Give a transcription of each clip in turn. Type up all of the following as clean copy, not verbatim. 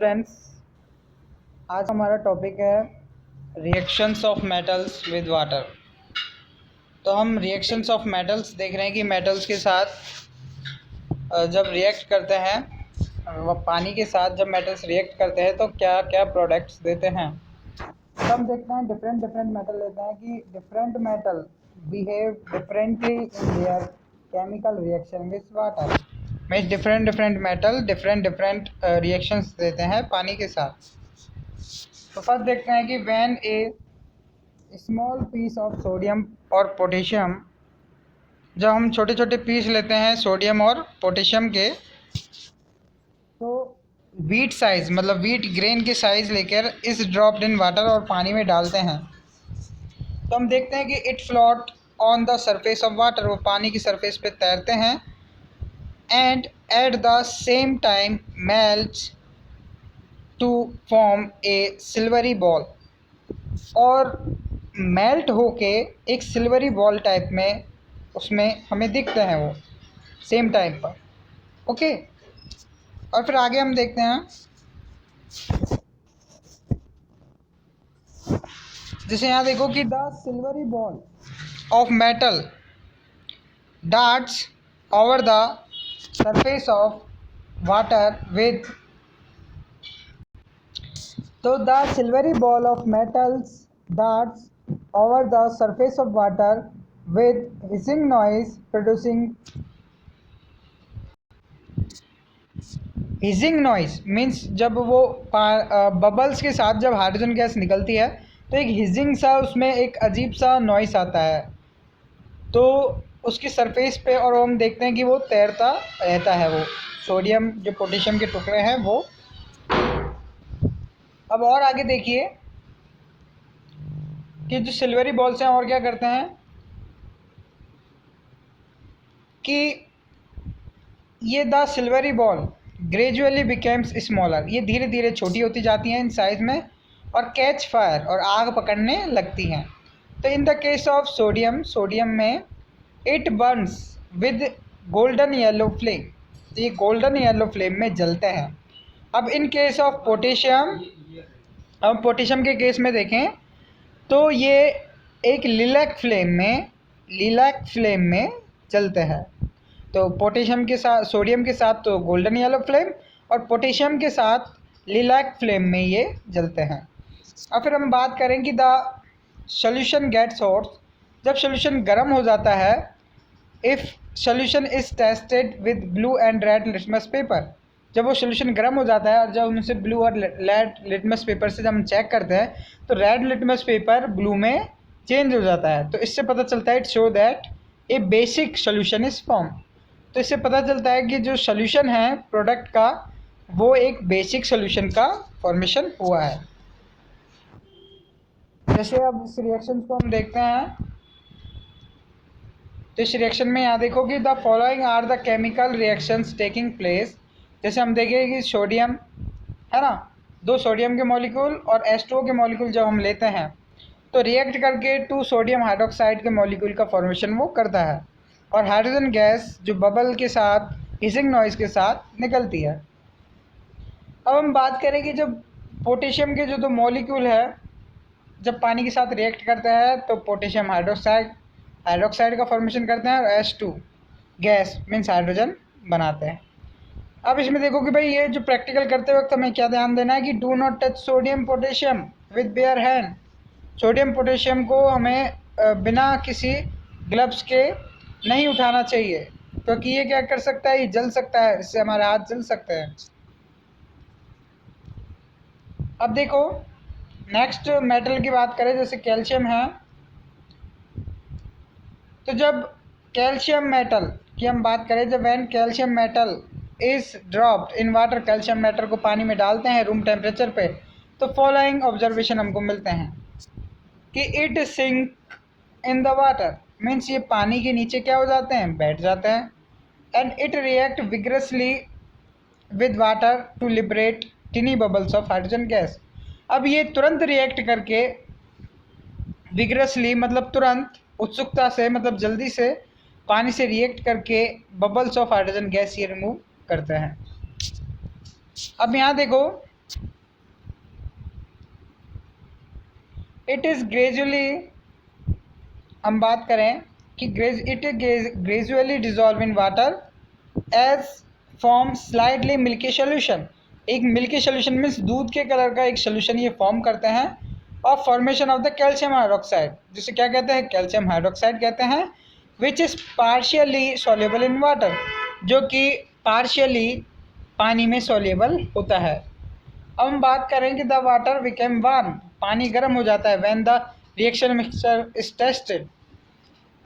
Friends, आज हमारा topic है reactions of metals with water. तो हम रिएक्शंस ऑफ मेटल्स देख रहे हैं कि मेटल्स के साथ जब रिएक्ट करते हैं वह पानी के साथ जब मेटल्स रिएक्ट करते हैं तो क्या क्या प्रोडक्ट्स देते हैं। तो हम देखते हैं डिफरेंट मेटल लेते हैं कि different metal behave differently in their chemical reaction with water. में डिफरेंट मेटल डिफरेंट रिएक्शंस देते हैं पानी के साथ। तो फर्स्ट देखते हैं कि when a small piece of sodium और पोटेशियम, जब हम छोटे छोटे पीस लेते हैं सोडियम और पोटेशियम के, तो वीट साइज मतलब वीट ग्रेन के साइज लेकर इस ड्रॉप्ड इन वाटर और पानी में डालते हैं तो हम देखते हैं कि it float on the surface of water, वो पानी की सरफेस पे तैरते हैं। And at the same time melts to form a silvery ball, और मेल्ट होके एक सिल्वरी बॉल टाइप में उसमें हमें दिखते हैं वो सेम टाइम पर। ओके, और फिर आगे हम देखते हैं, जैसे यहाँ देखो कि the silvery ball of metal darts over the surface of water with, तो the silvery ball of metals darts over the surface of water with hissing noise producing hissing noise means जब वो बबल्स के साथ जब hydrogen gas निकलती है तो एक हिजिंग सा उसमें एक अजीब सा नॉइस आता है तो उसकी सरफेस पे, और हम देखते हैं कि वो तैरता रहता है, वो सोडियम जो पोटेशियम के टुकड़े हैं वो। अब और आगे देखिए कि जो सिल्वरी बॉल्स हैं और क्या करते हैं कि ये the silvery ball gradually becomes smaller, ये धीरे धीरे छोटी होती जाती हैं इन साइज में और कैच फायर और आग पकड़ने लगती हैं। तो in the case of sodium, sodium में it burns with golden yellow flame, तो ये गोल्डन येलो फ्लेम में जलते हैं। अब इन केस ऑफ पोटेशियम, अब पोटेशियम के केस में देखें तो ये एक लिलैक फ्लेम में चलते हैं। तो पोटेशियम के साथ, सोडियम के साथ तो गोल्डन येलो फ्लेम और पोटेशियम के साथ लिलैक फ्लेम में ये जलते हैं। और फिर हम बात करें कि द सोल्यूशन गेट्स हॉट, जब सोल्यूशन गर्म हो जाता है, if solution is tested with blue and red litmus paper, जब वो सोल्यूशन गर्म हो जाता है और जब हम उसे ब्लू और रेड लिटमस पेपर से जब हम चेक करते हैं तो रेड लिटमस पेपर ब्लू में चेंज हो जाता है। तो इससे पता चलता है, it show that A basic solution is form, तो इससे पता चलता है कि जो सोल्यूशन है प्रोडक्ट का वो एक बेसिक सोल्यूशन का फॉर्मेशन हुआ है। जैसे अब इस रिएक्शन को हम देखते हैं तो इस रिएक्शन में यहाँ देखो कि the following are the chemical reactions taking place. जैसे हम देखें कि सोडियम है ना, दो सोडियम के मॉलिक्यूल और H2O के मॉलिक्यूल जब हम लेते हैं तो रिएक्ट करके 2 सोडियम हाइड्रोक्साइड के मॉलिक्यूल का फॉर्मेशन वो करता है और हाइड्रोजन गैस जो बबल के साथ हिसिंग नॉइज़ के साथ निकलती है। अब हम बात करें कि जब पोटेशियम के जो 2 मॉलिक्यूल है जब पानी के साथ रिएक्ट करते हैं तो पोटेशियम हाइड्रोक्साइड का फॉर्मेशन करते हैं और H2 गैस मीन्स हाइड्रोजन बनाते हैं। अब इसमें देखो कि भाई ये जो प्रैक्टिकल करते वक्त हमें क्या ध्यान देना है कि do not touch sodium potassium with bare hand, sodium potassium को हमें बिना किसी ग्लव्स के नहीं उठाना चाहिए क्योंकि ये क्या कर सकता है, ये जल सकता है, इससे हमारे हाथ जल सकते हैं। अब देखो नेक्स्ट मेटल की बात करें, जैसे कैल्शियम है, तो जब कैल्शियम मेटल की हम बात करें, जब when calcium metal is dropped in water, calcium metal को पानी में डालते हैं रूम टेम्परेचर पे, तो फॉलोइंग ऑब्जर्वेशन हमको मिलते हैं कि it sink in the water, means ये पानी के नीचे क्या हो जाते हैं, बैठ जाते हैं। And it react vigorously with water to liberate tiny bubbles of hydrogen gas. अब ये तुरंत रिएक्ट करके, विग्रसली मतलब तुरंत, उत्सुकता से मतलब जल्दी से पानी से रिएक्ट करके बबल्स ऑफ हाइड्रोजन गैस ये रिमूव करते हैं। अब यहाँ देखो इट इज़ ग्रेजुअली, हम बात करें कि it gradually dissolve in water as form slightly milky solution. एक मिल्की सोल्यूशन मीन्स दूध के कलर का एक सोल्यूशन ये फॉर्म करते हैं। और formation of the calcium hydroxide, जिसे क्या कहते हैं, कैल्शियम हाइड्रोक्साइड कहते हैं। Which is partially soluble in water, जो कि पार्शियली पानी में सॉल्युबल होता है। अब हम बात करें कि द वाटर बिकेम वार्म, पानी गर्म हो जाता है। When the reaction mixture is tested,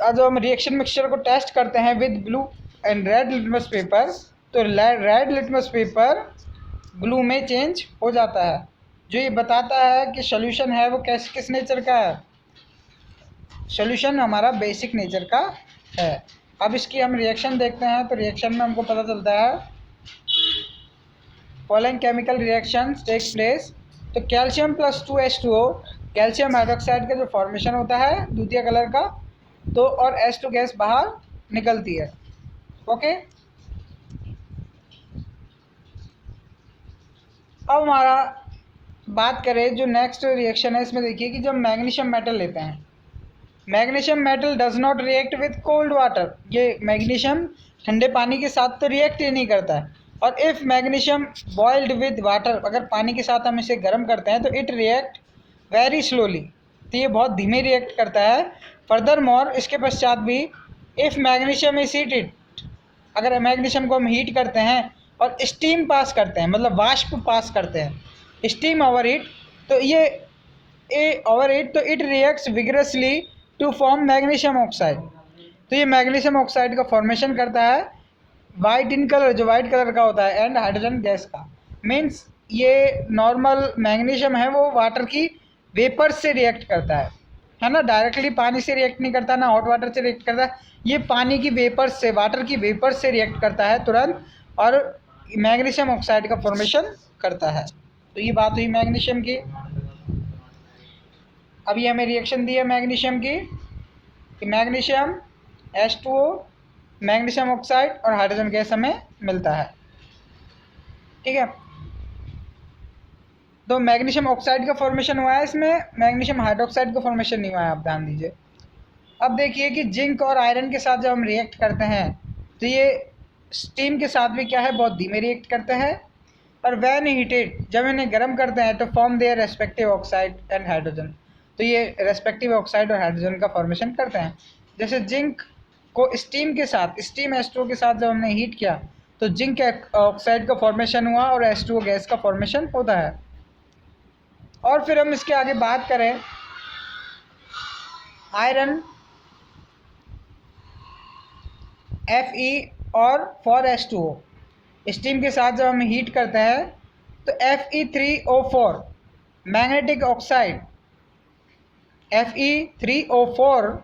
जो हम रिएक्शन मिक्सचर को टेस्ट करते हैं with blue and red litmus paper, तो रेड लिटमस पेपर ब्लू में चेंज हो जाता है, जो ये बताता है कि सोल्यूशन है वो किस नेचर का है। सोल्यूशन हमारा बेसिक नेचर का है। अब इसकी हम रिएक्शन देखते हैं, तो रिएक्शन में हमको पता चलता है following chemical reaction take place. तो calcium plus 2H2O, calcium hydroxide का जो फॉर्मेशन होता है दूधिया कलर का, तो और H2 गैस बाहर निकलती है। ओके, अब हमारा बात करें जो नेक्स्ट रिएक्शन है, इसमें देखिए कि जब मैग्नीशियम मेटल लेते हैं, magnesium metal does not react with cold water. ये मैग्नीशियम ठंडे पानी के साथ तो रिएक्ट ही नहीं करता है। और if magnesium boiled with water, अगर पानी के साथ हम इसे गर्म करते हैं तो इट रिएक्ट वेरी स्लोली, तो ये बहुत धीमे रिएक्ट करता है। फर्दर मोर, इसके पश्चात भी, इफ़ मैग्नीशियम इज हीटेड, अगर मैग्नीशियम को हम हीट करते हैं और स्टीम पास करते हैं, मतलब वाष्प पास करते हैं, स्टीम ओवर हीट, तो ये ओवर हीट, तो it reacts vigorously to form magnesium oxide. तो ये मैग्नीशियम ऑक्साइड का फॉर्मेशन करता है वाइट इन कलर, जो वाइट कलर का होता है, एंड हाइड्रोजन गैस का। मीन्स ये नॉर्मल मैग्नीशियम है वो वाटर की वेपर से रिएक्ट करता है ना, डायरेक्टली पानी से रिएक्ट नहीं करता, ना हॉट वाटर से रिएक्ट करता है, ये पानी की वेपर से, वाटर की वेपर से रिएक्ट करता है तुरंत, और मैग्नीशियम ऑक्साइड का फॉर्मेशन करता है। तो ये बात हुई मैग्नीशियम की। अभी हमें रिएक्शन दी है मैग्नीशियम की, कि मैग्नीशियम H2O, मैग्नीशियम ऑक्साइड और हाइड्रोजन गैस हमें मिलता है। ठीक है, तो मैग्नीशियम ऑक्साइड का फॉर्मेशन हुआ है, इसमें मैग्नीशियम हाइड्रोक्साइड का फॉर्मेशन नहीं हुआ है, आप ध्यान दीजिए। अब देखिए कि जिंक और आयरन के साथ जब हम रिएक्ट करते हैं तो ये स्टीम के साथ भी क्या है, बहुत धीमे रिएक्ट करते हैं। और वैन हीटेड, जब इन्हें गर्म करते हैं तो form their respective oxide and hydrogen, तो ये रेस्पेक्टिव ऑक्साइड और हाइड्रोजन का फॉर्मेशन करते हैं। जैसे जिंक को स्टीम के साथ, स्टीम H2O के साथ जब हमने हीट किया तो जिंक ऑक्साइड का फॉर्मेशन हुआ और H2O गैस का फॉर्मेशन होता है। और फिर हम इसके आगे बात करें, आयरन Fe और 4H2O, स्टीम के साथ जब हम हीट करते हैं तो Fe3O4 मैग्नेटिक ऑक्साइड, Fe3O4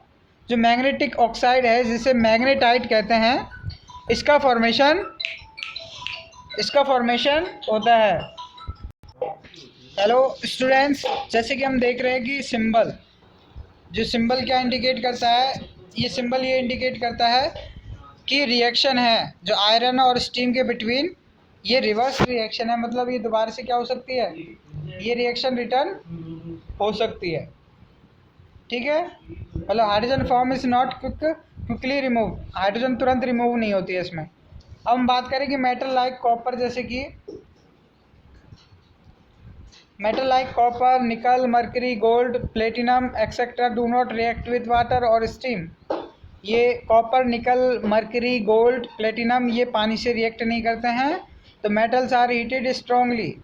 जो मैग्नेटिक ऑक्साइड है, जिसे मैग्नेटाइट कहते हैं, इसका फॉर्मेशन होता है। हेलो स्टूडेंट्स, जैसे कि हम देख रहे हैं कि सिंबल क्या इंडिकेट करता है, ये सिंबल ये इंडिकेट करता है कि रिएक्शन है जो आयरन और स्टीम के बिटवीन, ये रिवर्स रिएक्शन है, मतलब ये दोबारा से क्या हो सकती है, ये रिएक्शन रिटर्न हो सकती है। ठीक है, मतलब hydrogen form is not quickly remove, hydrogen तुरंत रिमूव नहीं होती है इसमें। अब हम बात करें कि मेटल लाइक कॉपर, जैसे कि मेटल लाइक कॉपर, निकल, mercury, gold, platinum etcetera do not react with water और स्टीम। ये कॉपर, निकल, मर्करी, गोल्ड, प्लेटिनम ये पानी से रिएक्ट नहीं करते हैं। तो मेटल्स आर हीटेड स्ट्रांगली,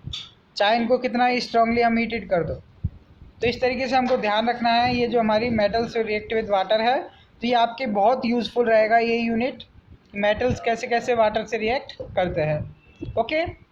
चाहे इनको कितना ही स्ट्रांगली हम हीटेड कर दो। तो इस तरीके से हमको ध्यान रखना है, ये जो हमारी मेटल्स रिएक्ट विद वाटर है, तो ये आपके बहुत यूज़फुल रहेगा ये यूनिट, मेटल्स कैसे कैसे वाटर से रिएक्ट करते हैं। ओके।